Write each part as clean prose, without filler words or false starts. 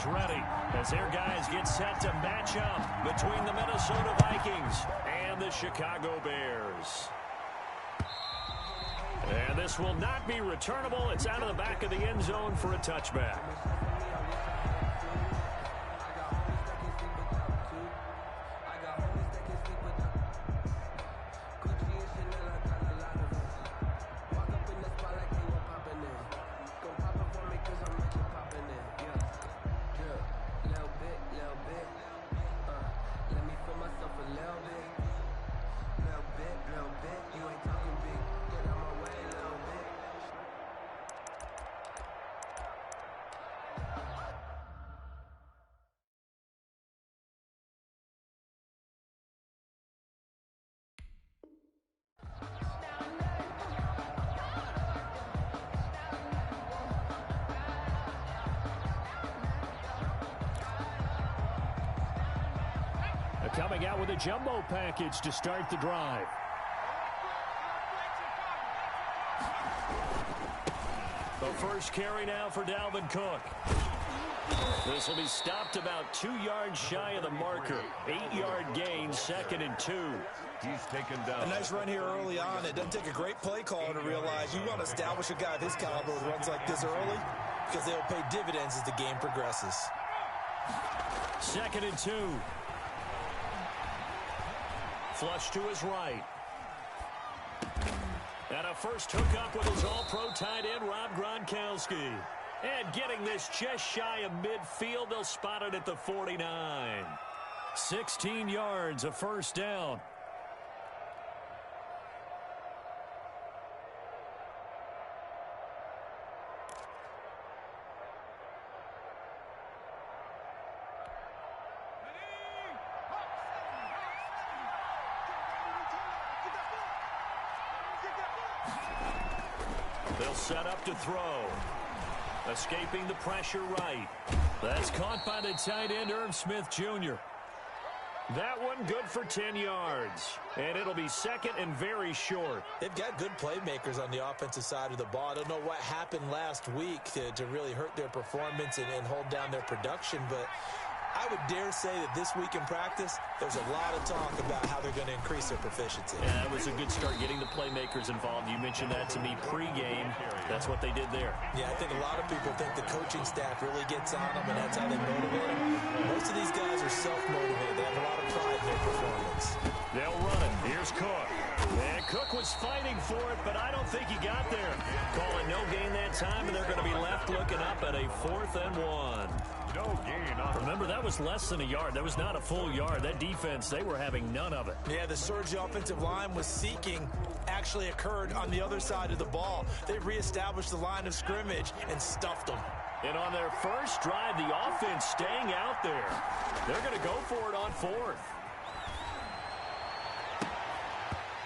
is ready as their guys get set to match up between the Minnesota Vikings and the Chicago Bears. And this will not be returnable. It's out of the back of the end zone for a touchback. Coming out with a jumbo package to start the drive. The first carry now for Dalvin Cook. This will be stopped about 2 yards shy of the marker. 8-yard gain, 2nd and 2. He's taken down. A nice run here early on. It doesn't take a great play caller to realize you want to establish a guy of his caliber with runs like this early because they'll pay dividends as the game progresses. 2nd and 2. Flush to his right. And a first hookup with his all-pro tight end, Rob Gronkowski. And getting this just shy of midfield, they'll spot it at the 49. 16 yards, a first down. They'll set up to throw. Escaping the pressure right. That's caught by the tight end, Irv Smith Jr. That one good for 10 yards. And it'll be 2nd and very short. They've got good playmakers on the offensive side of the ball. I don't know what happened last week to really hurt their performance and hold down their production, but I would dare say that this week in practice, there's a lot of talk about how they're going to increase their proficiency. Yeah, that was a good start getting the playmakers involved. You mentioned that to me pregame. That's what they did there. Yeah, I think a lot of people think the coaching staff really gets on them, and that's how they motivate them. Most of these guys are self-motivated. They have a lot of pride in their performance. They'll run it. Here's Cook. And Cook was fighting for it, but I don't think he got there. Calling no gain that time, and they're going to be left looking up at a 4th and 1. No gain. Remember, that was less than a yard. That was not a full yard. That defense, they were having none of it. Yeah, the surge the offensive line was seeking actually occurred on the other side of the ball. They reestablished the line of scrimmage and stuffed them. And on their first drive, the offense staying out there. They're going to go for it on 4th.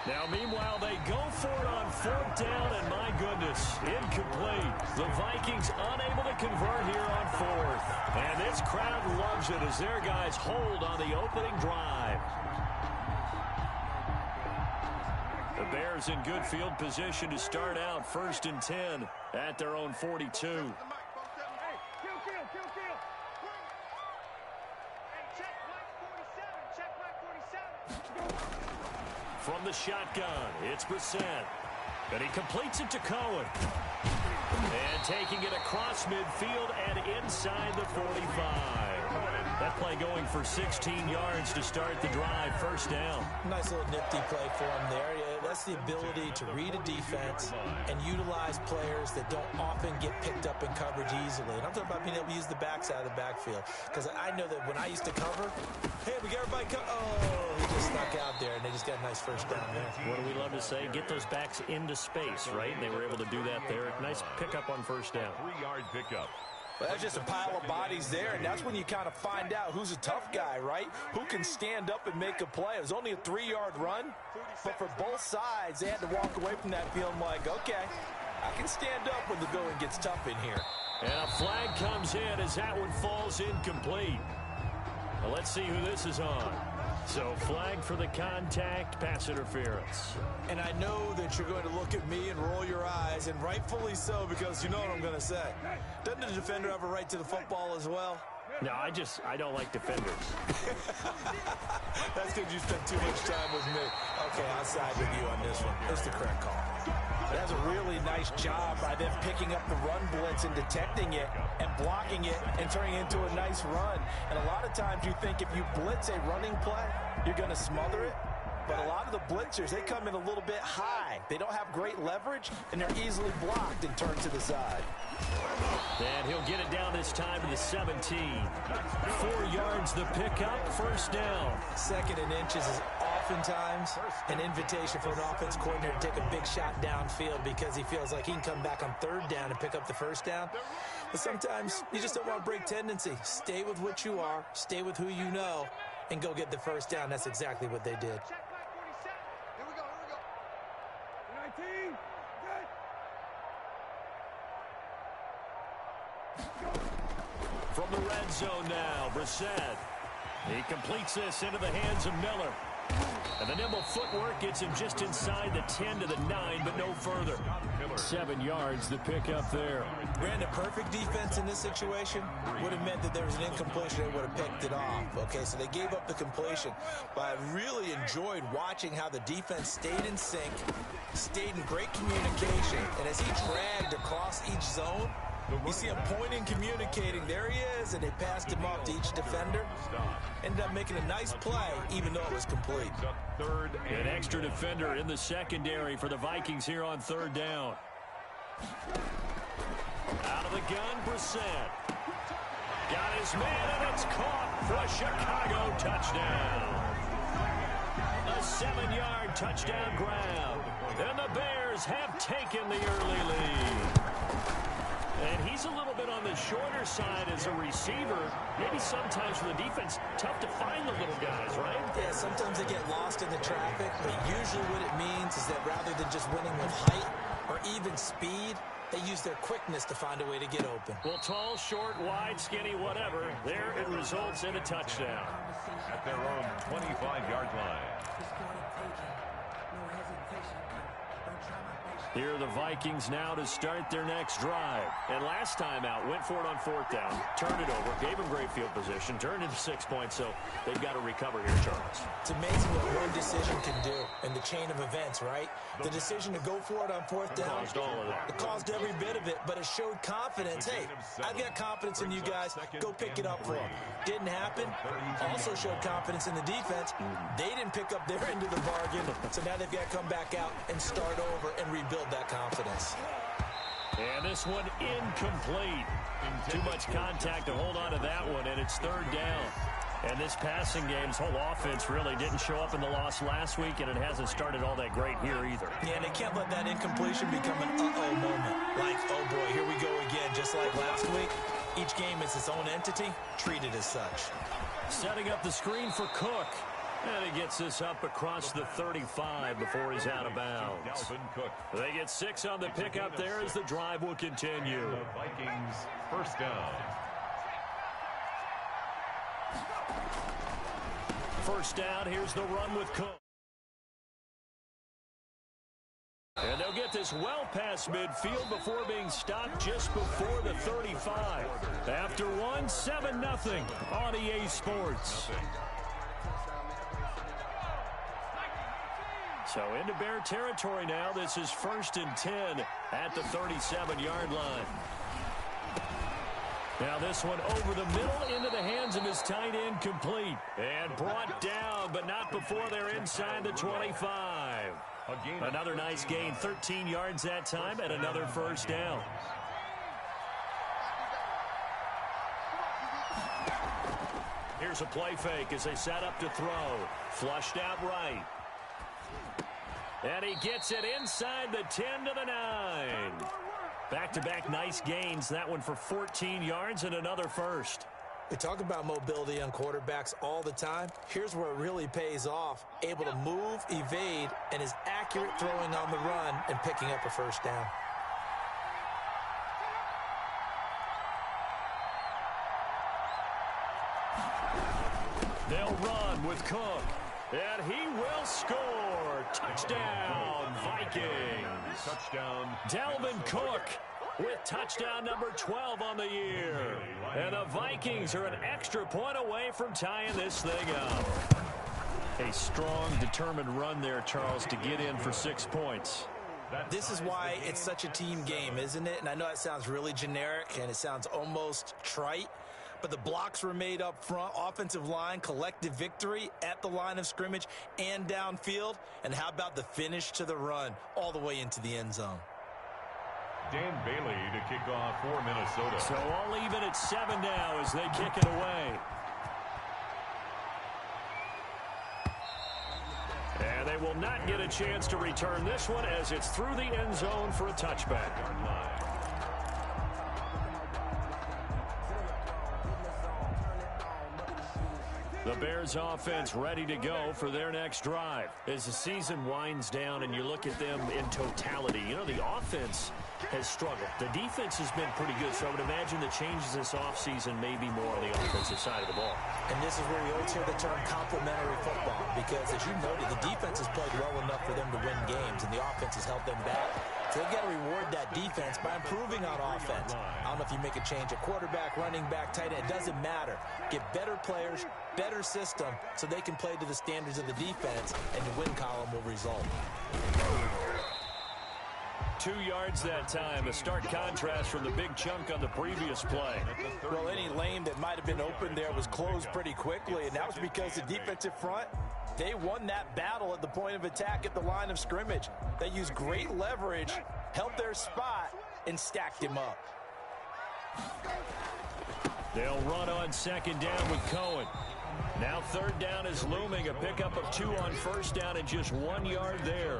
Now, meanwhile, they go for it on 4th down, and my goodness, incomplete. The Vikings unable to convert here on 4th. And this crowd loves it as their guys hold on the opening drive. The Bears in good field position to start out 1st and 10 at their own 42. From the shotgun, it's Brissett. And he completes it to Cohen. And taking it across midfield and inside the 45. That play going for 16 yards to start the drive, 1st down. Nice little nifty play for him there. That's the ability to read a defense and utilize players that don't often get picked up in coverage easily. And I'm talking about being able to use the backs out of the backfield. Because I know that when I used to cover, hey, we got everybody oh, he just stuck out there, and they just got a nice first down there. What do we love to say? Get those backs into space, right? And they were able to do that there. Nice pickup on 1st down. 3-yard pickup. Well, that's just a pile of bodies there, and that's when you kind of find out who's a tough guy, right? Who can stand up and make a play. It was only a 3-yard run, but for both sides, they had to walk away from that feeling like, okay, I can stand up when the going gets tough in here. And a flag comes in as that one falls incomplete. Well, let's see who this is on. So, flag for the contact, pass interference. And I know that you're going to look at me and roll your eyes, and rightfully so, because you know what I'm going to say. Doesn't the defender have a right to the football as well? No, I don't like defenders. That's because you spent too much time with me. Okay, I'll side with you on this one. It's the correct call. That's a really nice job by them picking up the run blitz and detecting it and blocking it and turning it into a nice run. And a lot of times you think if you blitz a running play, you're going to smother it. But a lot of the blitzers, they come in a little bit high. They don't have great leverage, and they're easily blocked and turned to the side. And he'll get it down this time to the 17. 4 yards the pickup, first down. Second and inches is oftentimes an invitation for an offense coordinator to take a big shot downfield because he feels like he can come back on third down and pick up the first down. But sometimes you just don't want to break tendency. Stay with what you are, stay with who you know, and go get the first down. That's exactly what they did. From the red zone now, Brissett. He completes this into the hands of Miller. And the nimble footwork gets him just inside the 10 to the 9, but no further. 7 yards the pick up there. Brandon, perfect defense in this situation would have meant that there was an incompletion that would have picked it off. Okay, so they gave up the completion. But I really enjoyed watching how the defense stayed in sync, stayed in great communication. And as he dragged across each zone, you see him pointing, communicating. There he is, and they passed him off to each defender. Ended up making a nice play, even though it was complete. An extra defender in the secondary for the Vikings here on third down. Out of the gun, Brissett. Got his man, and it's caught for a Chicago touchdown. A 7-yard touchdown grab. And the Bears have taken the early lead. And he's a little bit on the shorter side as a receiver. Maybe sometimes for the defense, tough to find the little guys, right? Yeah, sometimes they get lost in the traffic, but usually what it means is that rather than just winning with height or even speed, they use their quickness to find a way to get open. Well, tall, short, wide, skinny, whatever, there it results in a touchdown. At their own 25-yard line. Here are the Vikings now to start their next drive. And last time out, went for it on fourth down, turned it over, gave them great field position, turned into 6 points, so they've got to recover here, Charles. It's amazing what one decision can do in the chain of events, right? The decision to go for it on fourth down, caused all of that. It caused every bit of it, but it showed confidence. Hey, I've got confidence in you guys. Go pick it up for them. Didn't happen. Also showed confidence in the defense. They didn't pick up their end of the bargain, so now they've got to come back out and start over and rebuild that confidence. And this one incomplete. Too much contact to hold on to that one, and it's third down. And this passing game's whole offense really didn't show up in the loss last week, and it hasn't started all that great here either. Yeah, and they can't let that incompletion become an uh-oh moment. Like, oh boy, here we go again, just like last week. Each game is its own entity, treated as such. Setting up the screen for Cook. And he gets this up across the 35 before he's out of bounds. They get 6 on the pickup there as the drive will continue. Vikings first down. First down, here's the run with Cook. And they'll get this well past midfield before being stopped just before the 35. After 7-0 on EA Sports. So into Bear territory now. This is 1st and 10 at the 37-yard line. Now this one over the middle into the hands of his tight end, complete. And brought down, but not before they're inside the 25. Another nice gain, 13 yards that time, and another first down. Here's a play fake as they set up to throw. Flushed out right. And he gets it inside the 10 to the 9. Back-to-back nice gains. That one for 14 yards and another first. We talk about mobility on quarterbacks all the time. Here's where it really pays off. Able to move, evade, and is accurate throwing on the run and picking up a first down. They'll run with Cook. And he will score. Touchdown, Vikings. Touchdown. Dalvin Cook with touchdown number 12 on the year. And the Vikings are an extra point away from tying this thing up. A strong, determined run there, Charles, to get in for 6 points. This is why it's such a team game, isn't it? And I know it sounds really generic and it sounds almost trite, but the blocks were made up front, offensive line, collective victory at the line of scrimmage and downfield. And how about the finish to the run all the way into the end zone? Dan Bailey to kick off for Minnesota. So all even at 7 now as they kick it away. And they will not get a chance to return this one as it's through the end zone for a touchback. The Bears offense ready to go for their next drive. As the season winds down and you look at them in totality, you know, the offense has struggled. The defense has been pretty good, so I would imagine the changes this offseason may be more on the offensive side of the ball. And this is where we always hear the term complementary football, because as you noted, the defense has played well enough for them to win games, and the offense has held them back. So they've got to reward that defense by improving on offense. I don't know if you make a change at quarterback, running back, tight end. It doesn't matter. Get better players, better system, so they can play to the standards of the defense, and the win column will result. 2 yards that time, a stark contrast from the big chunk on the previous play. Well, any lane that might have been open there was closed pretty quickly, and that was because the defensive front, they won that battle at the point of attack at the line of scrimmage. They used great leverage, held their spot, and stacked him up. They'll run on second down with Cohen. Now third down is looming, a pickup of 2 on first down and just 1 yard there.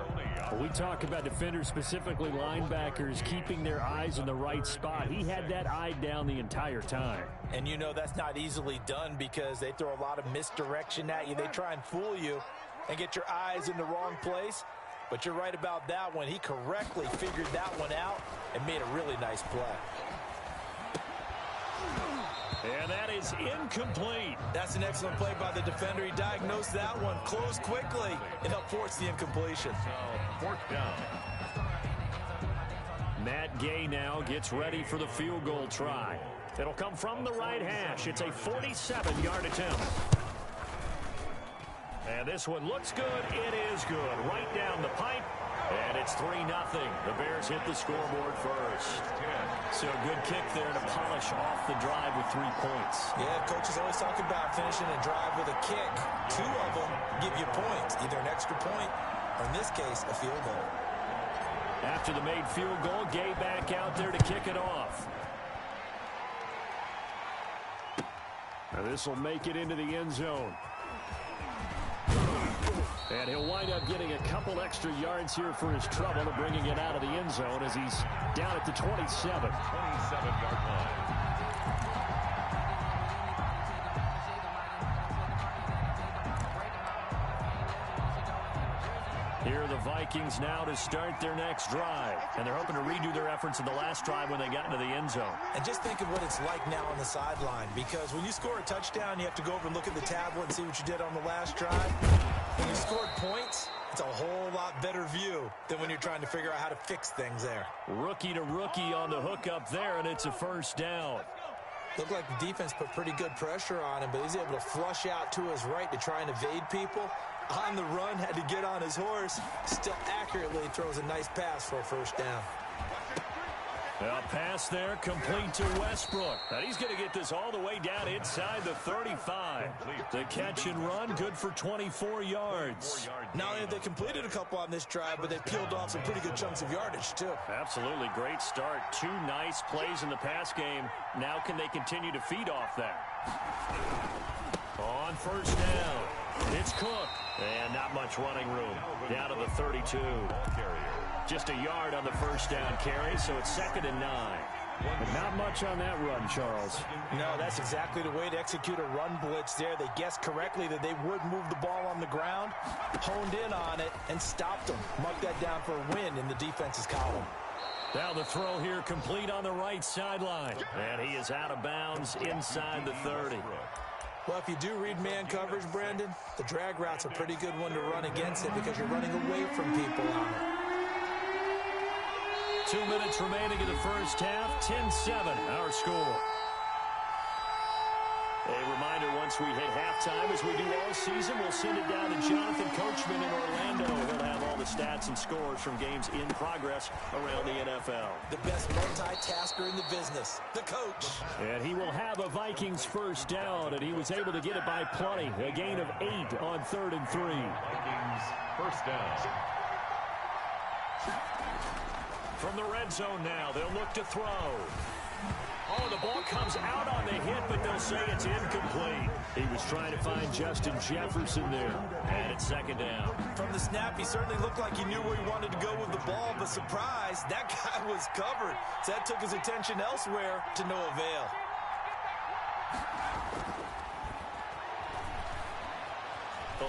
When we talk about defenders, specifically linebackers, keeping their eyes in the right spot, he had that eye down the entire time. And you know that's not easily done because they throw a lot of misdirection at you. They try and fool you and get your eyes in the wrong place. But you're right about that one. He correctly figured that one out and made a really nice play. And that is incomplete. That's an excellent play by the defender. He diagnosed that one, closed quickly, and helped force the incompletion. Fourth down. Matt Gay now gets ready for the field goal try. It'll come from the right hash. It's a 47-yard attempt. And this one looks good. It is good. Right down the pipe. And it's 3-0. The Bears hit the scoreboard first. So a good kick there to polish off the drive with 3 points. Yeah, coaches always talk about finishing a drive with a kick. 2 of them give you points, either an extra point or, in this case, a field goal. After the made field goal, Gay back out there to kick it off. Now this will make it into the end zone. And he'll wind up getting a couple extra yards here for his trouble, bringing it out of the end zone as he's down at the 27. 27-yard line. Here are the Vikings now to start their next drive. And they're hoping to redo their efforts in the last drive when they got into the end zone. And just think of what it's like now on the sideline, because when you score a touchdown, you have to go over and look at the tablet and see what you did on the last drive. When you scored points, it's a whole lot better view than when you're trying to figure out how to fix things there. Rookie to rookie on the hook up there, and it's a first down. Looked like the defense put pretty good pressure on him, but he's able to flush out to his right to try and evade people. On the run, had to get on his horse. Still accurately throws a nice pass for a first down. A pass there, complete to Westbrook. And he's going to get this all the way down inside the 35. The catch and run, good for 24 yards. Not only have they completed a couple on this drive, but they peeled off some pretty good chunks of yardage, too. Absolutely, great start. 2 nice plays in the pass game. Now can they continue to feed off that? On first down, it's Cook. And not much running room. Down to the 32. Just a yard on the first down carry, so it's 2nd and 9. But not much on that run, Charles. No, that's exactly the way to execute a run blitz there. They guessed correctly that they would move the ball on the ground, honed in on it, and stopped them. Mark that down for a win in the defense's column. Now the throw here complete on the right sideline. And he is out of bounds inside the 30. Well, if you do read man coverage, Brandon, the drag route's a pretty good one to run against it because you're running away from people on it. 2 minutes remaining in the first half. 10-7, our score. A reminder, once we hit halftime, as we do all season, we'll send it down to Jonathan Coachman in Orlando. He'll have all the stats and scores from games in progress around the NFL. The best multitasker in the business, the coach. And he will have a Vikings first down, and he was able to get it by plenty. A gain of 8 on 3rd and 3. Vikings first down. From the red zone now, they'll look to throw. Oh, the ball comes out on the hit, but they'll say it's incomplete. He was trying to find Justin Jefferson there. And it's 2nd down. From the snap, he certainly looked like he knew where he wanted to go with the ball, but surprise, that guy was covered. So that took his attention elsewhere to no avail.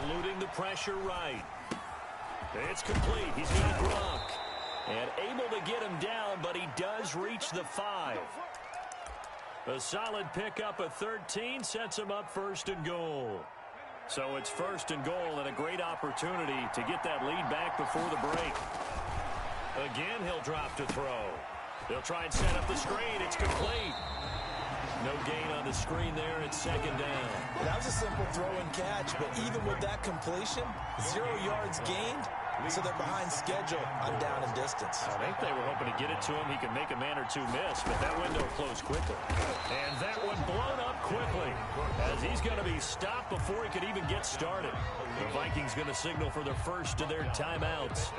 Eluding the pressure right. It's complete. He's got Gronk. And able to get him down, but he does reach the 5. A solid pickup of 13 sets him up 1st and goal. So it's 1st and goal and a great opportunity to get that lead back before the break. Again, he'll drop to throw. They'll try and set up the screen. It's complete. No gain on the screen there. It's 2nd down. That was a simple throw and catch, but even with that completion, 0 yards gained. So they're behind schedule on down and distance. I think they were hoping to get it to him. He could make a man or two miss, but that window closed quickly. And that one blown up quickly as he's going to be stopped before he could even get started. The Vikings going to signal for the first of their timeouts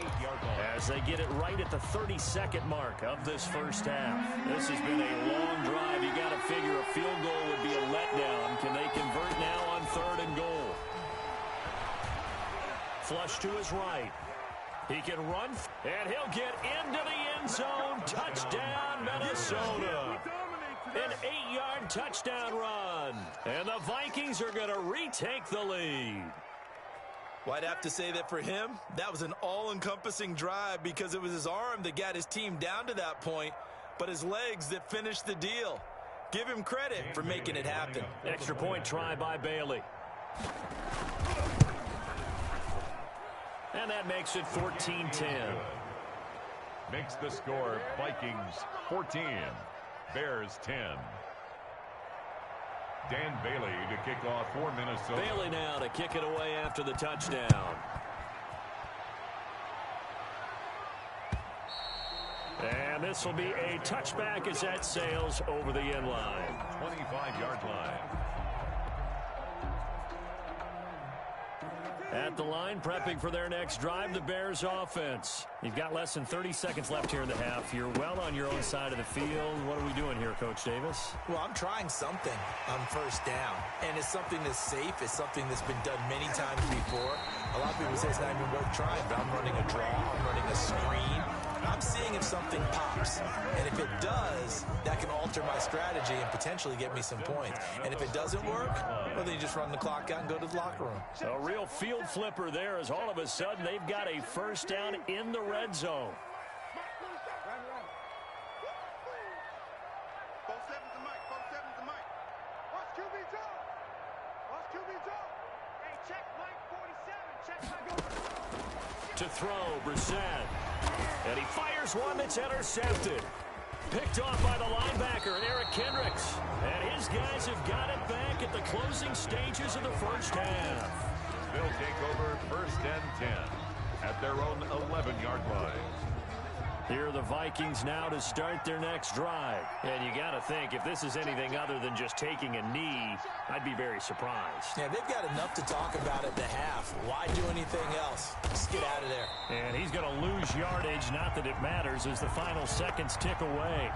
as they get it right at the 32nd mark of this first half. This has been a long drive. You got to figure a field goal would be a letdown. Can they convert now on 3rd and goal? Flush to his right. He can run, and he'll get into the end zone. Touchdown, Minnesota. An 8-yard touchdown run. And the Vikings are going to retake the lead. Well, I'd have to say that for him, that was an all-encompassing drive because it was his arm that got his team down to that point, but his legs that finished the deal. Give him credit for making it happen. Extra point try by Bailey. And that makes it 14-10. Makes the score Vikings 14, Bears 10. Dan Bailey to kick off for Minnesota. Bailey now to kick it away after the touchdown. And this will be a touchback as that sails over the end line. 25-yard line. At the line, prepping for their next drive, the Bears offense. You've got less than 30 seconds left here in the half. You're well on your own side of the field. What are we doing here, Coach Davis? Well, I'm trying something on 1st down, and it's something that's safe. It's something that's been done many times before. A lot of people say it's not even worth trying, but I'm running a draw. I'm running a screen. I'm seeing if something pops, and if it does, that can alter my strategy and potentially get me some points. And if it doesn't work, well, then you just run the clock out and go to the locker room. A real field flipper there as all of a sudden they've got a first down in the red zone. To throw, Brissett. And he fires one that's intercepted. Picked off by the linebacker, Eric Kendricks. And his guys have got it back at the closing stages of the first half. They'll take over 1st and 10 at their own 11-yard line. Here are the Vikings now to start their next drive. And you got to think, if this is anything other than just taking a knee, I'd be very surprised. Yeah, they've got enough to talk about at the half. Why do anything else? Just get out of there. And he's going to lose yardage, not that it matters, as the final seconds tick away.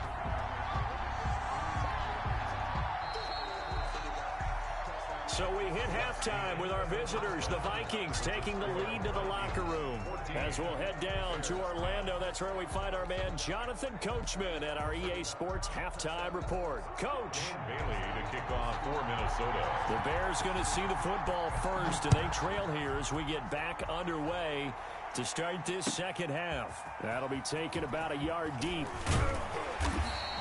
So we hit halftime with our visitors, the Vikings, taking the lead to the locker room. As we'll head down to Orlando, that's where we find our man Jonathan Coachman at our EA Sports Halftime Report. Coach. Bailey to kick off for Minnesota. The Bears going to see the football first, and they trail here as we get back underway to start this second half. That'll be taken about a yard deep.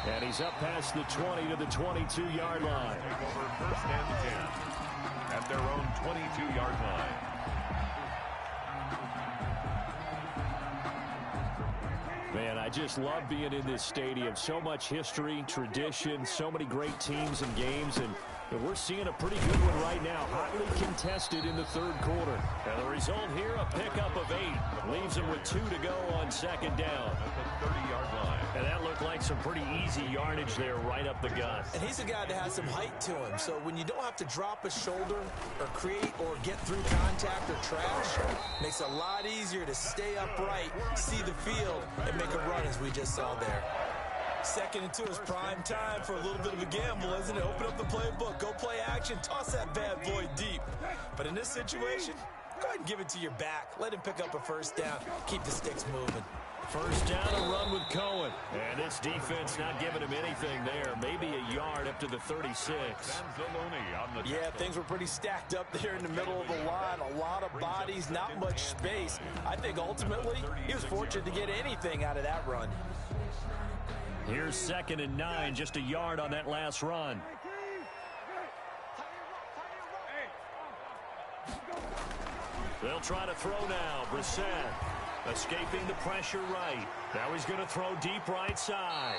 And he's up past the 20 to the 22-yard line. Take over 1st and 10 at their own 22-yard line. Man, I just love being in this stadium. So much history, tradition, so many great teams and games, and we're seeing a pretty good one right now. Hotly contested in the third quarter. And the result here, a pickup of 8. Leaves them with 2 to go on second down. At the 30-yard line. And that looked like some pretty easy yardage there right up the gut. And he's a guy that has some height to him. So when you don't have to drop a shoulder or create or get through contact or trash, makes it a lot easier to stay upright, see the field, and make a run as we just saw there. Second and 2 is prime time for a little bit of a gamble, isn't it? Open up the playbook, go play action, toss that bad boy deep. But in this situation, go ahead and give it to your back. Let him pick up a first down. Keep the sticks moving. First down, a run with Cohen. And this defense not giving him anything there. Maybe a yard up to the 36. Yeah, things were pretty stacked up there in the middle of the line. A lot of bodies, not much space. I think ultimately he was fortunate to get anything out of that run. Here's 2nd and 9, just a yard on that last run. They'll try to throw now. Brissett escaping the pressure right. Now he's going to throw deep right side.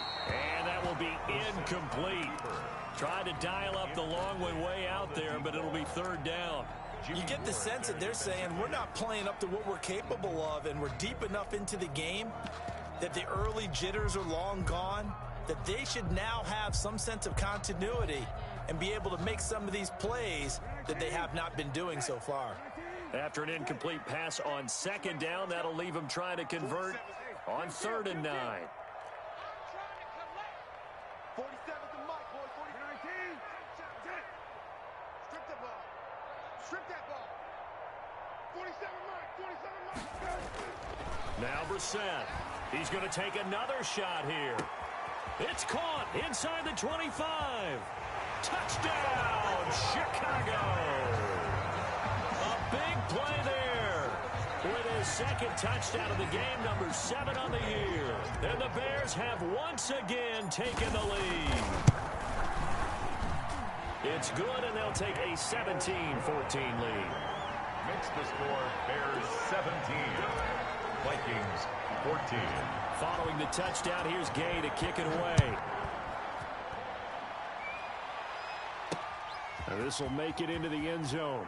And that will be incomplete. Tried to dial up the long way out there, but it'll be 3rd down. You get the sense that they're saying we're not playing up to what we're capable of, and we're deep enough into the game that the early jitters are long gone, that they should now have some sense of continuity and be able to make some of these plays that they have not been doing so far. After an incomplete pass on 2nd down, that'll leave them trying to convert on 3rd and 9. 47 to Mike, boy. 19. Strip that ball. Strip that ball. 47 Mike. Now Brissett. He's going to take another shot here. It's caught inside the 25. Touchdown, Chicago. A big play there with his 2nd touchdown of the game, number 7 on the year. And the Bears have once again taken the lead. It's good, and they'll take a 17-14 lead. Makes the score Bears 17. Vikings 14. Following the touchdown, here's Gay to kick it away. And this will make it into the end zone.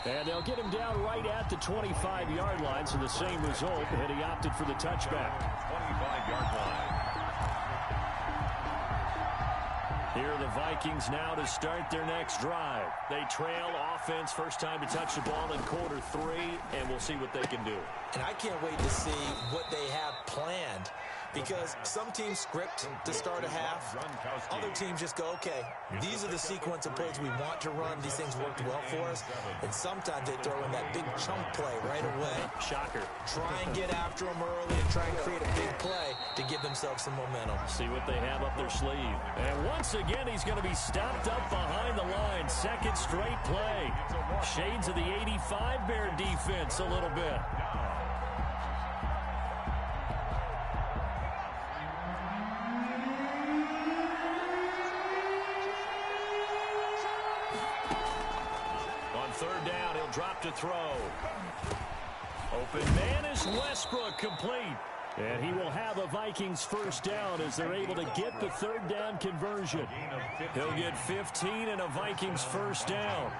And they'll get him down right at the 25-yard line, so the same result, and he opted for the touchback. 25-yard line. Here are the Vikings now to start their next drive. They trail offense, first time to touch the ball in quarter 3, and we'll see what they can do. And I can't wait to see what they have planned, because some teams script to start a half. Other teams just go, okay, these are the sequence of plays we want to run. These things worked well for us. And sometimes they throw in that big chunk play right away. Shocker. Try and get after them early and try and create a big play to give themselves some momentum. See what they have up their sleeve. And once again, he's going to be stopped up behind the line. 2nd straight play. Shades of the 85 Bear defense a little bit. On 3rd down, he'll drop to throw. Open man is Westbrook, complete. And he will have a Vikings first down as they're able to get the 3rd down conversion. He'll get 15 and a Vikings first down.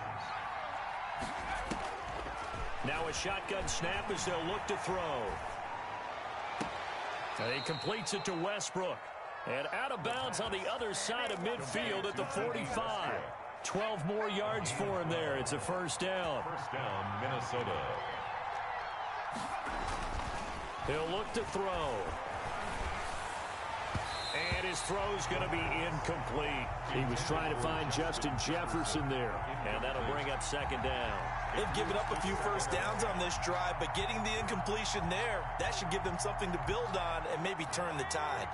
Now a shotgun snap as they'll look to throw. And he completes it to Westbrook. And out of bounds on the other side of midfield at the 45. 12 more yards for him there. It's a first down. First down, Minnesota. He'll look to throw. And his throw's going to be incomplete. He was trying to find Justin Jefferson there. And that'll bring up 2nd down. They've given up a few first downs on this drive, but getting the incompletion there, that should give them something to build on and maybe turn the tide.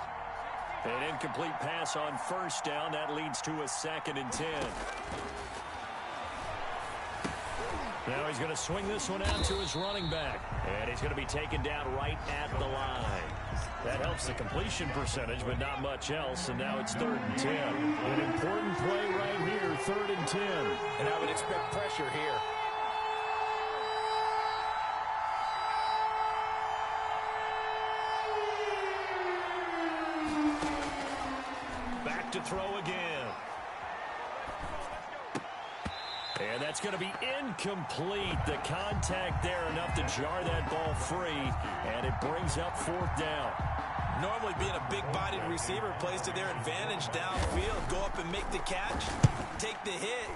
An incomplete pass on first down. That leads to a 2nd and 10. Now he's going to swing this one out to his running back. And he's going to be taken down right at the line. That helps the completion percentage, but not much else. And now it's 3rd and 10. An important play right here, 3rd and 10. And I would expect pressure here. And that's going to be incomplete. The contact there enough to jar that ball free, and it brings up fourth down. Normally being a big-bodied receiver plays to their advantage downfield. Go up and make the catch, take the hit,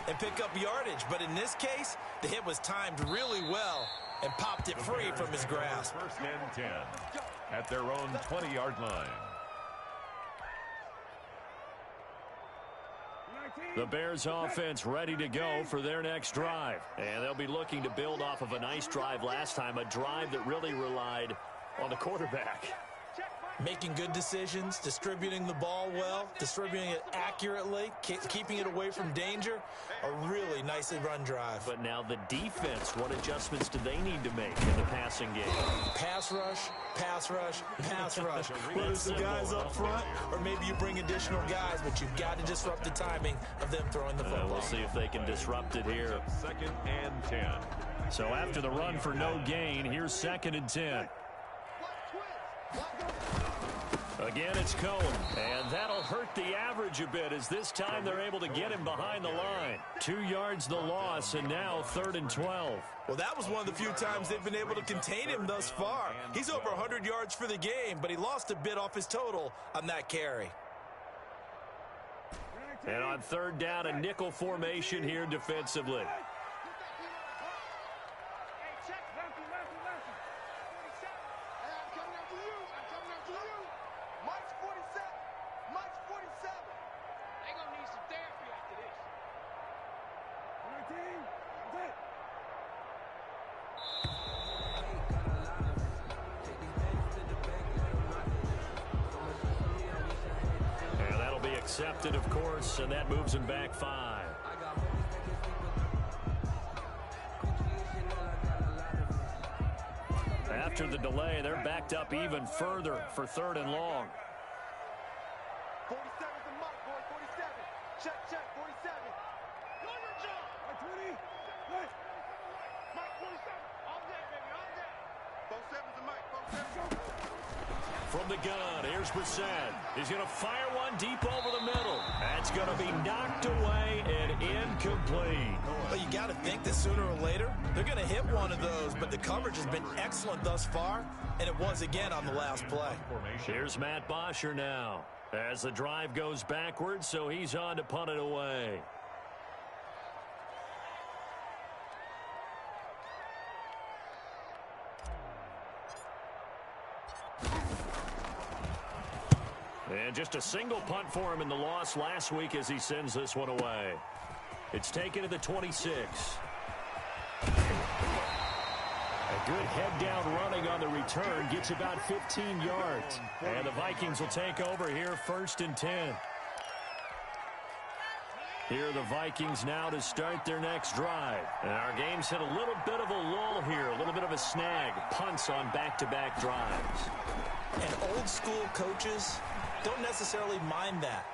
and pick up yardage. But in this case, the hit was timed really well and popped it free from his grasp. First and 10 at their own 20-yard line. The Bears offense ready to go for their next drive. And they'll be looking to build off of a nice drive last time, a drive that really relied on the quarterback. Making good decisions, distributing the ball well, distributing it accurately, keeping it away from danger. A really nicely run drive. But now the defense, what adjustments do they need to make in the passing game? Pass rush, pass rush, pass rush. Whether it's the guys up front or maybe you bring additional guys, but you've got to disrupt the timing of them throwing the football. We'll see if they can disrupt it here. Second and 10. So after the run for no gain, here's second and 10. Again, it's Cohen, and that'll hurt the average a bit as this time they're able to get him behind the line. 2 yards the loss, and now third and 12. Well, that was one of the few times they've been able to contain him thus far. He's over 100 yards for the game, but he lost a bit off his total on that carry. And on third down, a nickel formation here defensively. Accepted, of course, and that moves him back 5. After the delay, they're backed up even further for third and long. 47's the mark, boy. 47. Check, 47. Know your job. 20. Mike 47. All day, baby, all day. 47's the mic. 47. From the gun, here's Brissett. He's going to fire one deep over the middle. That's going to be knocked away and incomplete. Well, you got to think that sooner or later, they're going to hit one of those, but the coverage has been excellent thus far, and it was again on the last play. Here's Matt Bosher now as the drive goes backwards, so he's on to punt it away. And just a single punt for him in the loss last week as he sends this one away. It's taken to the 26. A good head-down running on the return gets about 15 yards. And the Vikings will take over here first and 10. Here are the Vikings now to start their next drive. And our game's hit a little bit of a lull here, a little bit of a snag. Punts on back-to-back drives. And old-school coaches don't necessarily mind that.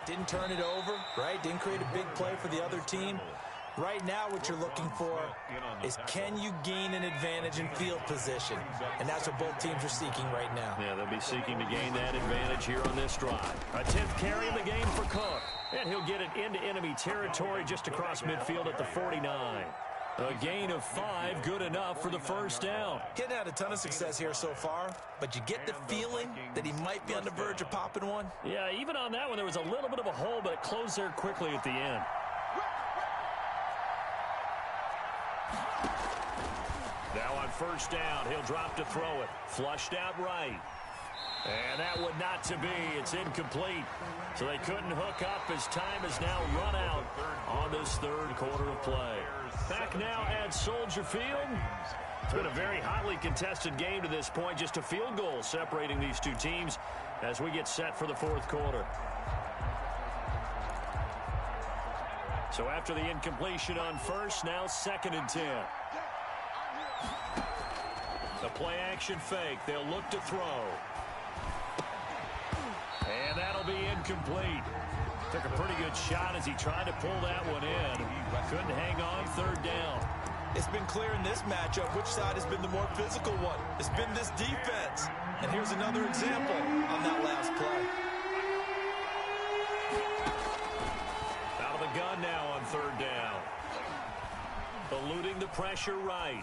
Didn't turn it over, right? Didn't create a big play for the other team. Right now what you're looking for is can you gain an advantage in field position? And that's what both teams are seeking right now. Yeah, they'll be seeking to gain that advantage here on this drive. A 10th carry in the game for Cook. And he'll get it into enemy territory just across midfield at the 49. A gain of 5, good enough for the first down. He hadn't had a ton of success here so far, but you get the feeling that he might be on the verge of popping one. Yeah, even on that one, there was a little bit of a hole, but it closed there quickly at the end. Now on first down, he'll drop to throw it. Flushed out right. And that would not to be. It's incomplete. So they couldn't hook up as time has now run out on this third quarter of play. Back now at Soldier Field. It's been a very hotly contested game to this point. Just a field goal separating these two teams as we get set for the fourth quarter. So after the incompletion on first, now second and 10. The play action fake. They'll look to throw. And that'll be incomplete. Took a pretty good shot as he tried to pull that one in. Couldn't hang on third down. It's been clear in this matchup which side has been the more physical one. It's been this defense. And here's another example on that last play. Out of the gun now on third down. Eluding the pressure right.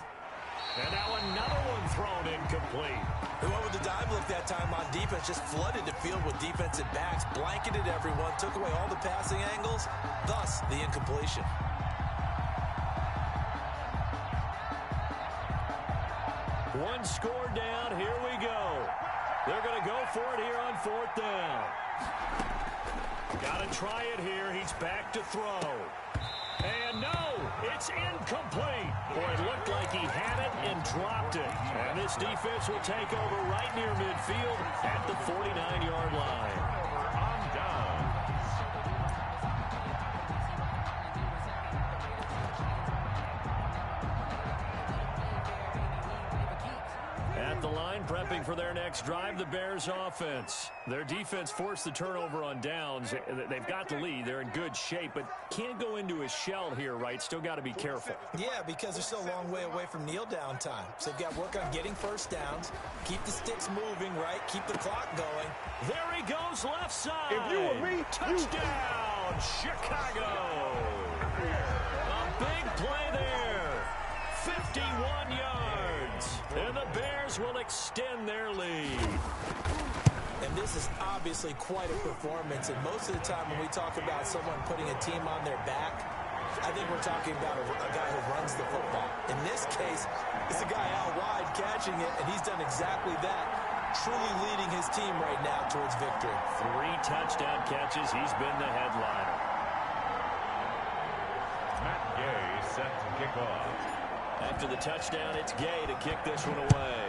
And now another one thrown incomplete. They went with the dive look that time on defense, just flooded the field with defensive backs, blanketed everyone, took away all the passing angles, thus the incompletion. One score down, here we go. They're going to go for it here on 4th down. Got to try it here, he's back to throw. And no, it's incomplete. Boy, it looked like he had it and dropped it. And this defense will take over right near midfield at the 49-yard line. On down. At the line, prepping for their next drive, the Bears offense. Their defense forced the turnover on downs. They've got the lead. They're in good shape, but can't go into a shell here, right? Still got to be careful. Yeah, because they're still a long way away from kneel down time. So they've got to work on getting first downs, keep the sticks moving, right? Keep the clock going. There he goes, left side. If you were me, touchdown, Chicago. A big play there. 51 yards. And the Bears will extend their lead. And this is obviously quite a performance. And most of the time when we talk about someone putting a team on their back, I think we're talking about a guy who runs the football. In this case, it's a guy out wide catching it, and he's done exactly that, truly leading his team right now towards victory. 3 touchdown catches. He's been the headliner. Matt Gay set to kick off. After the touchdown, it's Gay to kick this one away.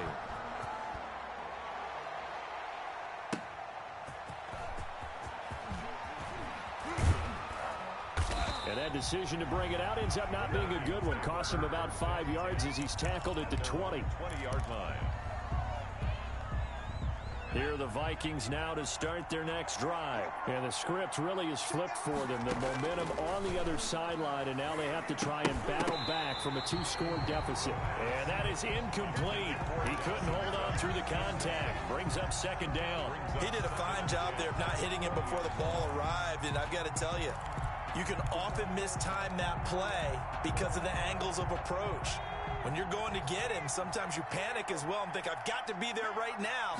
And that decision to bring it out ends up not being a good one. Costs him about 5 yards as he's tackled at the 20. 20-yard line. Here are the Vikings now to start their next drive. And the script really is flipped for them. The momentum on the other sideline, and now they have to try and battle back from a 2-score deficit. And that is incomplete. He couldn't hold on through the contact. Brings up 2nd down. He did a fine job there of not hitting him before the ball arrived, and I've got to tell you, you can often mistime that play because of the angles of approach. When you're going to get him, sometimes you panic as well and think, I've got to be there right now.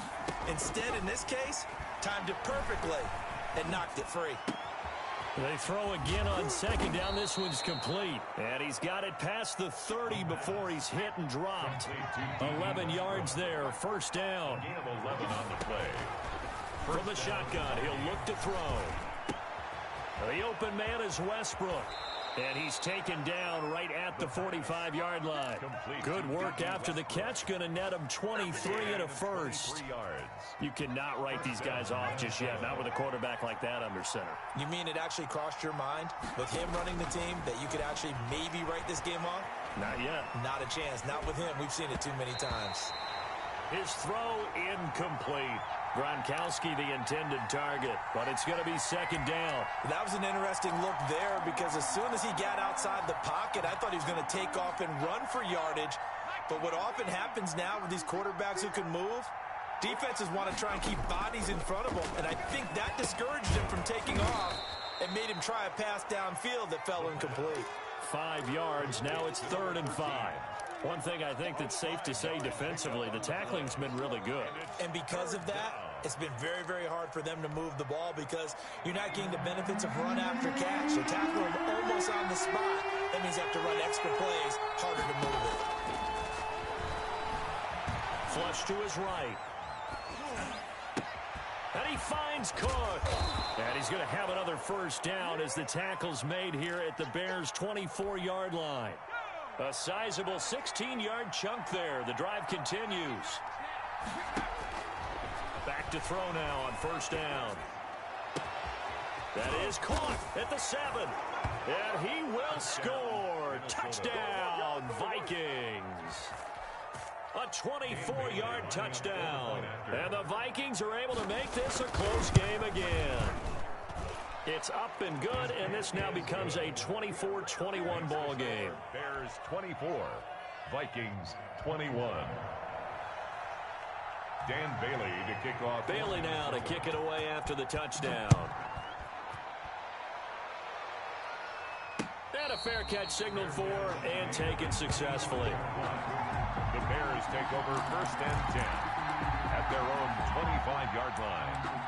Instead, in this case, timed it perfectly and knocked it free. They throw again on 2nd down. This one's complete. And he's got it past the 30 before he's hit and dropped. 11 yards there, 1st down. Gain of 11 on the play. From the shotgun, he'll look to throw. The open man is Westbrook. And he's taken down right at the 45-yard line. Good work after the catch. Going to net him 23 and a first. You cannot write these guys off just yet. Not with a quarterback like that under center. You mean it actually crossed your mind with him running the team that you could actually maybe write this game off? Not yet. Not a chance. Not with him. We've seen it too many times. His throw incomplete. Gronkowski the intended target, but it's going to be 2nd down. That was an interesting look there because as soon as he got outside the pocket, I thought he was going to take off and run for yardage. But what often happens now with these quarterbacks who can move, defenses want to try and keep bodies in front of them, and I think that discouraged him from taking off and made him try a pass downfield that fell incomplete. 5 yards, now it's 3rd and 5. One thing I think that's safe to say defensively, the tackling's been really good. And because of that, it's been very, very hard for them to move the ball because you're not getting the benefits of run after catch. So tackle him almost on the spot. That means you have to run extra plays, harder to move it. Flush to his right. And he finds Cook. And he's going to have another 1st down as the tackle's made here at the Bears' 24-yard line. A sizable 16-yard chunk there. The drive continues. Back to throw now on 1st down. That is caught at the 7. And he will score. Touchdown, Vikings. A 24-yard touchdown. And the Vikings are able to make this a close game again. It's up and good, and this now becomes a 24-21 ball game. Bears 24, Vikings 21. Dan Bailey to kick off. Bailey now to kick it away after the touchdown. And a fair catch signaled for and taken successfully. The Bears take over 1st and 10 at their own 25-yard line.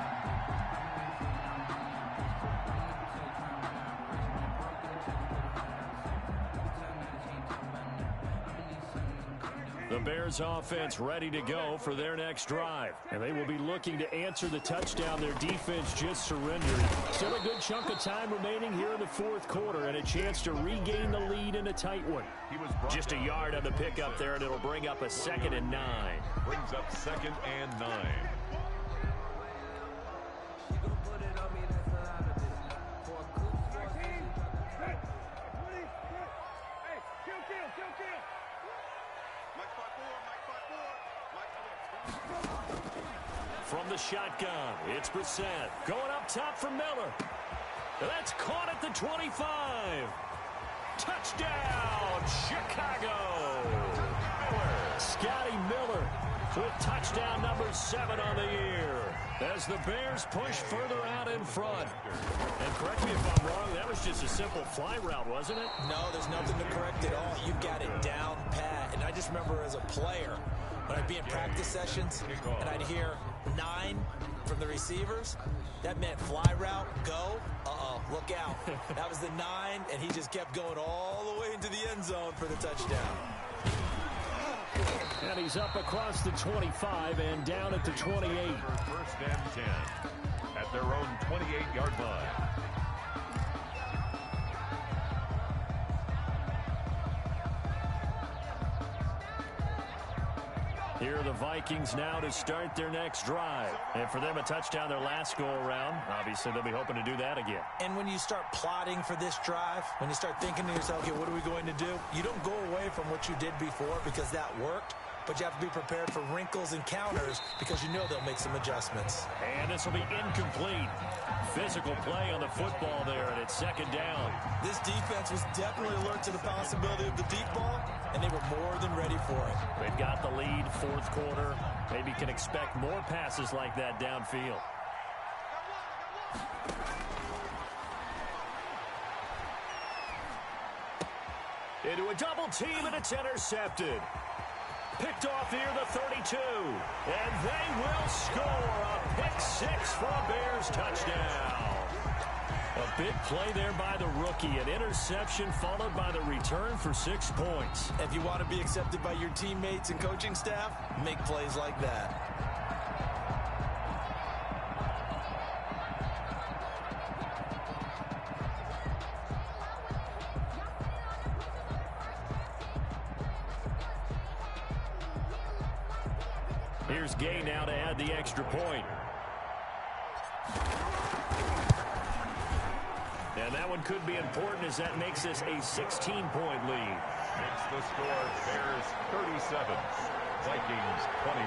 The Bears offense ready to go for their next drive. And they will be looking to answer the touchdown their defense just surrendered. Still a good chunk of time remaining here in the 4th quarter and a chance to regain the lead in a tight one. Just a yard on the pickup there, and it'll bring up a 2nd and 9. Brings up 2nd and 9. From the shotgun, it's Brissett. Going up top for Miller. That's caught at the 25. Touchdown, Chicago. Scotty Miller with touchdown number 7 on the year as the Bears push further out in front. And correct me if I'm wrong, that was just a simple fly route, wasn't it? No, there's nothing to correct at all. You got it down pat. And I just remember as a player, when I'd be in practice sessions and I'd hear 9 from the receivers, that meant fly route, go, look out. That was the 9, and he just kept going all the way into the end zone for the touchdown. And he's up across the 25 and down at the 28. 1st and 10 at their own 28-yard line. Here are the Vikings now to start their next drive. And for them, a touchdown their last go-around. Obviously, they'll be hoping to do that again. And when you start plotting for this drive, when you start thinking to yourself, okay, what are we going to do? You don't go away from what you did before because that worked. But you have to be prepared for wrinkles and counters because you know they'll make some adjustments. And this will be incomplete. Physical play on the football there, and it's 2nd down. This defense was definitely alert to the possibility of the deep ball, and they were more than ready for it. They've got the lead, 4th quarter. Maybe can expect more passes like that downfield. Into a double team, and it's intercepted. Picked off here, the 32. And they will score a pick-6 for a Bears touchdown. A big play there by the rookie. An interception followed by the return for 6 points. If you want to be accepted by your teammates and coaching staff, make plays like that. Here's Gay now to add the extra point. And that one could be important as that makes this a 16-point lead. Makes the score Bears 37, Vikings 21.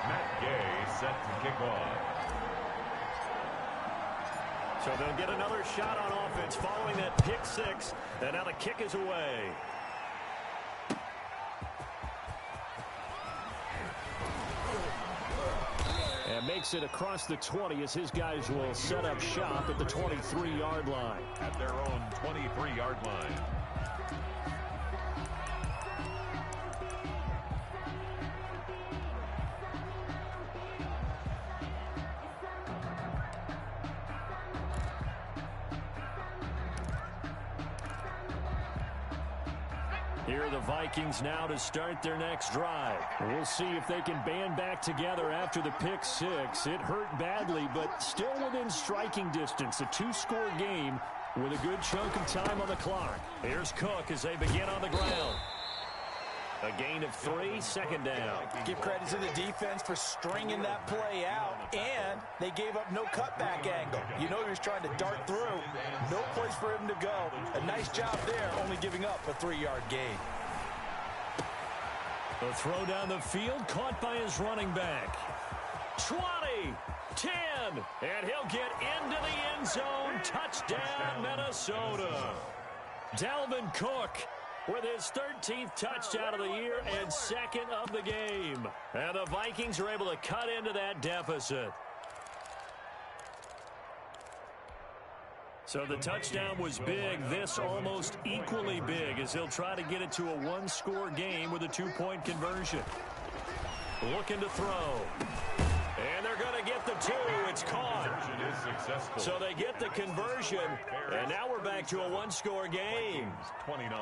Matt Gay set to kick off. So they'll get another shot on offense following that pick-6. And now the kick is away. And makes it across the 20 as his guys will set up shop at the 23-yard line. At their own 23-yard line. Here are the Vikings now to start their next drive. We'll see if they can band back together after the pick-6. It hurt badly, but still within striking distance. A 2-score game with a good chunk of time on the clock. Here's Cook as they begin on the ground. A gain of 3, 2nd down. Give credit to the defense for stringing that play out, and they gave up no cutback angle. You know he was trying to dart through. No place for him to go. A nice job there, only giving up a 3-yard gain. The throw down the field, caught by his running back. 20, 10, and he'll get into the end zone. Touchdown, Minnesota. Dalvin Cook with his 13th touchdown of the year and 2nd of the game. And the Vikings are able to cut into that deficit. So the touchdown was big. This almost equally big as he'll try to get it to a one-score game with a two-point conversion. Looking to throw. And they're going to get the two. It's caught. So they get the conversion. And now we're back to a one-score game. 29.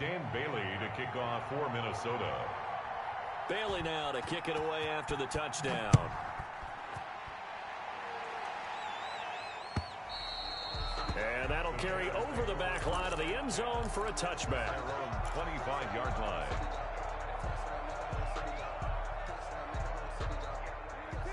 Dan Bailey to kick off for Minnesota. Bailey now to kick it away after the touchdown. And that'll carry over the back line of the end zone for a touchback. 25-yard line.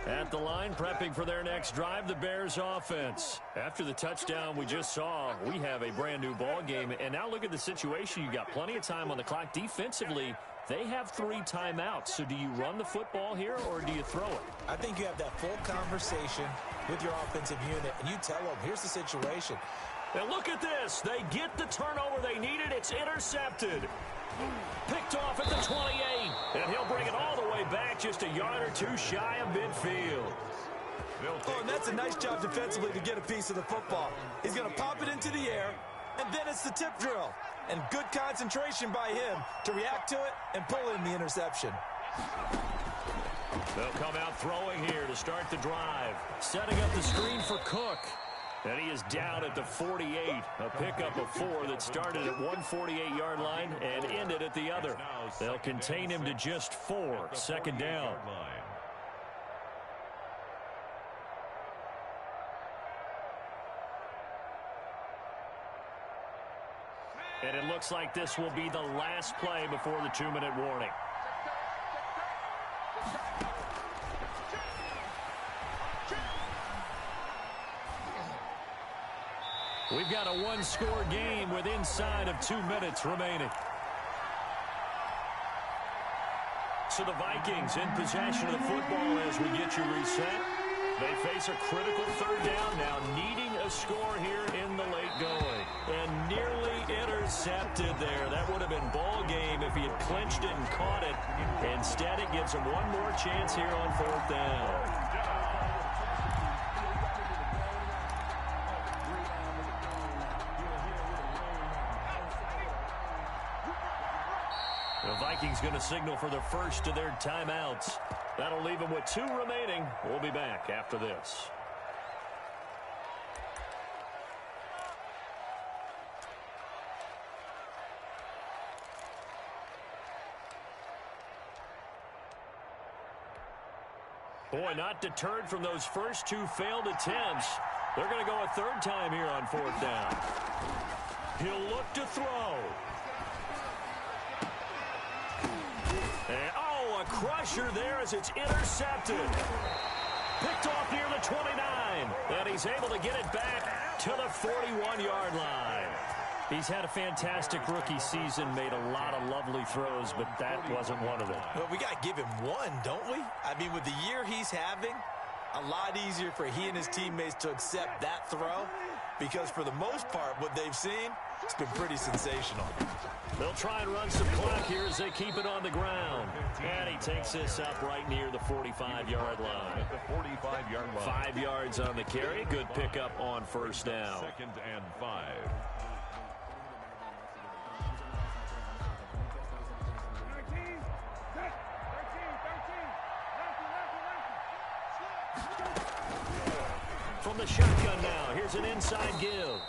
At the line, prepping for their next drive, the Bears offense. After the touchdown we just saw, we have a brand new ball game. And now look at the situation. You got plenty of time on the clock. Defensively, they have 3 timeouts. So do you run the football here or do you throw it? I think you have that full conversation with your offensive unit, and you tell them, here's the situation. And look at this. They get the turnover they needed. It's intercepted. Picked off at the 28. And he'll bring it all the way back just a yard or two shy of midfield. Oh, and that's a nice job defensively to get a piece of the football. He's going to pop it into the air, and then it's the tip drill. And good concentration by him to react to it and pull in the interception. They'll come out throwing here to start the drive. Setting up the screen for Cook. And he is down at the 48. A pickup of 4 that started at 148-yard line and ended at the other. They'll contain him to just 4. Second down. And it looks like this will be the last play before the 2-minute warning. We've got a one-score game with inside of 2 minutes remaining. So the Vikings in possession of the football as we get you reset. They face a critical third down now, needing a score here in the late going. And nearly intercepted there. That would have been ball game if he had clinched it and caught it. Instead, it gives him one more chance here on 4th down. The Vikings going to signal for the first of their timeouts. That'll leave them with 2 remaining. We'll be back after this. Boy, not deterred from those first 2 failed attempts. They're going to go a 3rd time here on 4th down. He'll look to throw. And, oh, a crusher there as it's intercepted. Picked off near the 29. And he's able to get it back to the 41-yard line. He's had a fantastic rookie season, made a lot of lovely throws, but that wasn't one of them. Well, we got to give him one, don't we? I mean, with the year he's having, a lot easier for he and his teammates to accept that throw because for the most part, what they've seen, it's been pretty sensational. They'll try and run some clock here as they keep it on the ground. And he takes this up right near the 45-yard line. At the 45-yard line. 5 yards on the carry. Good pickup on 1st down. 2nd and 5. From the shotgun now, here's an inside give.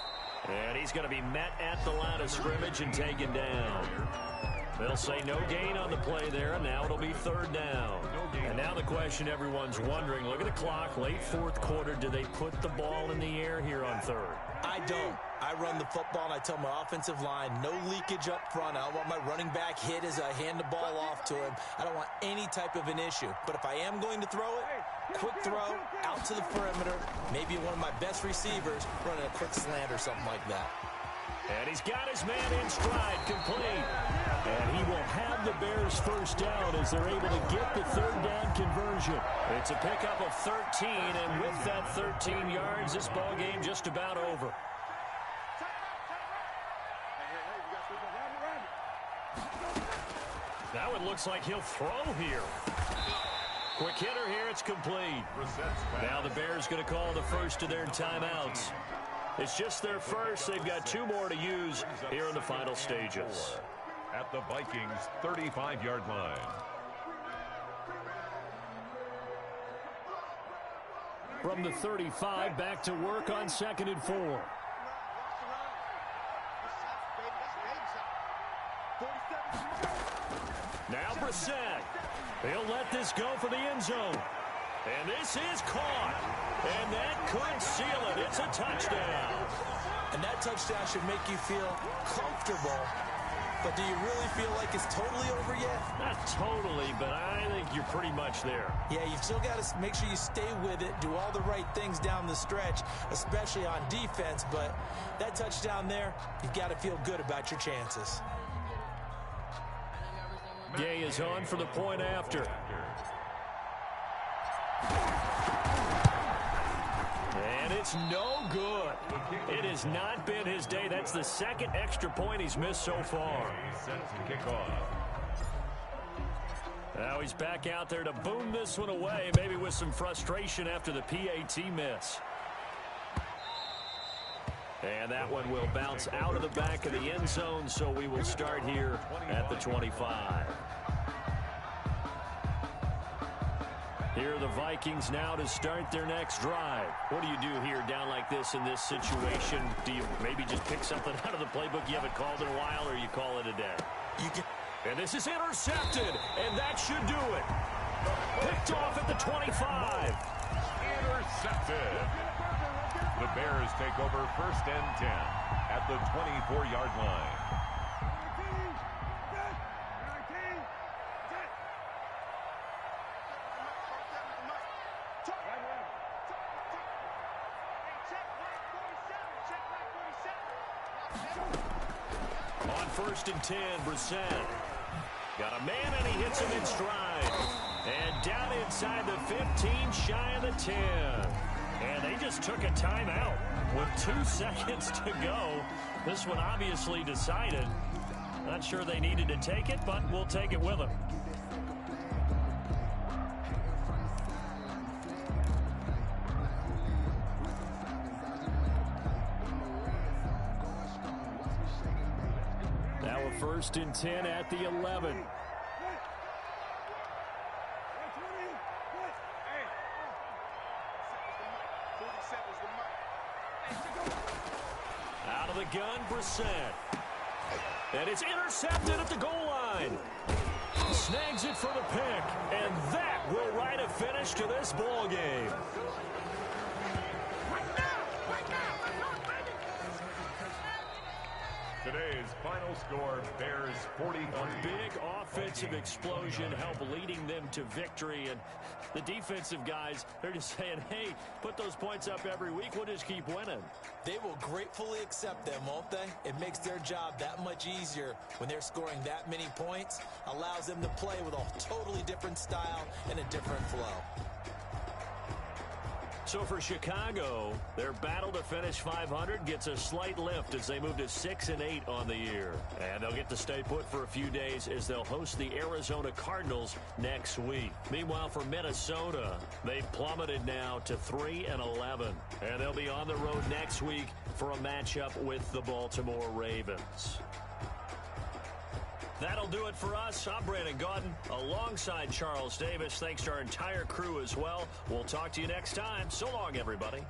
And he's going to be met at the line of scrimmage and taken down. They'll say no gain on the play there, and now it'll be 3rd down. And now the question everyone's wondering, look at the clock, late 4th quarter, do they put the ball in the air here on 3rd? I don't. I run the football, and I tell my offensive line, no leakage up front. I don't want my running back hit as I hand the ball off to him. I don't want any type of an issue. But if I am going to throw it, quick throw, out to the perimeter, maybe one of my best receivers running a quick slant or something like that. And he's got his man in stride, complete. And he will have the Bears' 1st down as they're able to get the 3rd down conversion. It's a pickup of 13, and with that 13 yards, this ball game just about over. Now it looks like he'll throw here. Quick hitter here. It's complete. Now the Bears going to call the first of their timeouts. It's just their first. They've got 2 more to use here in the final stages. At the Vikings' 35-yard line. From the 35, back to work on 2nd and 4. Now Brissett. He'll let this go for the end zone. And this is caught. And that could seal it. It's a touchdown. And that touchdown should make you feel comfortable. But do you really feel like it's totally over yet? Not totally, but I think you're pretty much there. Yeah, you've still got to make sure you stay with it, do all the right things down the stretch, especially on defense. But that touchdown there, you've got to feel good about your chances. Gay is on for the point after. And it's no good. It has not been his day. That's the 2nd extra point he's missed so far. Now he's back out there to boom this one away, maybe with some frustration after the PAT miss. And that one will bounce out of the back of the end zone, so we will start here at the 25. Here are the Vikings now to start their next drive. What do you do here down like this in this situation? Do you maybe just pick something out of the playbook you haven't called in a while, or you call it a day? And this is intercepted, and that should do it. Picked off at the 25. Intercepted. The Bears take over 1st and 10 at the 24-yard line. On 1st and 10, Brissett. Got a man, and he hits him in stride. And down inside the 15, shy of the 10. And they just took a timeout with 2 seconds to go. This one obviously decided. Not sure they needed to take it, but we'll take it with them. Now a 1st and 10 at the 11. Out of the gun, Brissett. And it's intercepted at the goal line. Snags it for the pick. And that will write a finish to this ball game. Today's final score, Bears 41. A big offensive explosion helped leading them to victory. And the defensive guys, they're just saying, hey, put those points up every week. We'll just keep winning. They will gratefully accept them, won't they? It makes their job that much easier when they're scoring that many points. Allows them to play with a totally different style and a different flow. So for Chicago, their battle to finish 500 gets a slight lift as they move to 6-8 on the year. And they'll get to stay put for a few days as they'll host the Arizona Cardinals next week. Meanwhile, for Minnesota, they've plummeted now to 3-11. And they'll be on the road next week for a matchup with the Baltimore Ravens. That'll do it for us. I'm Brandon Gaudin alongside Charles Davis. Thanks to our entire crew as well. We'll talk to you next time. So long, everybody.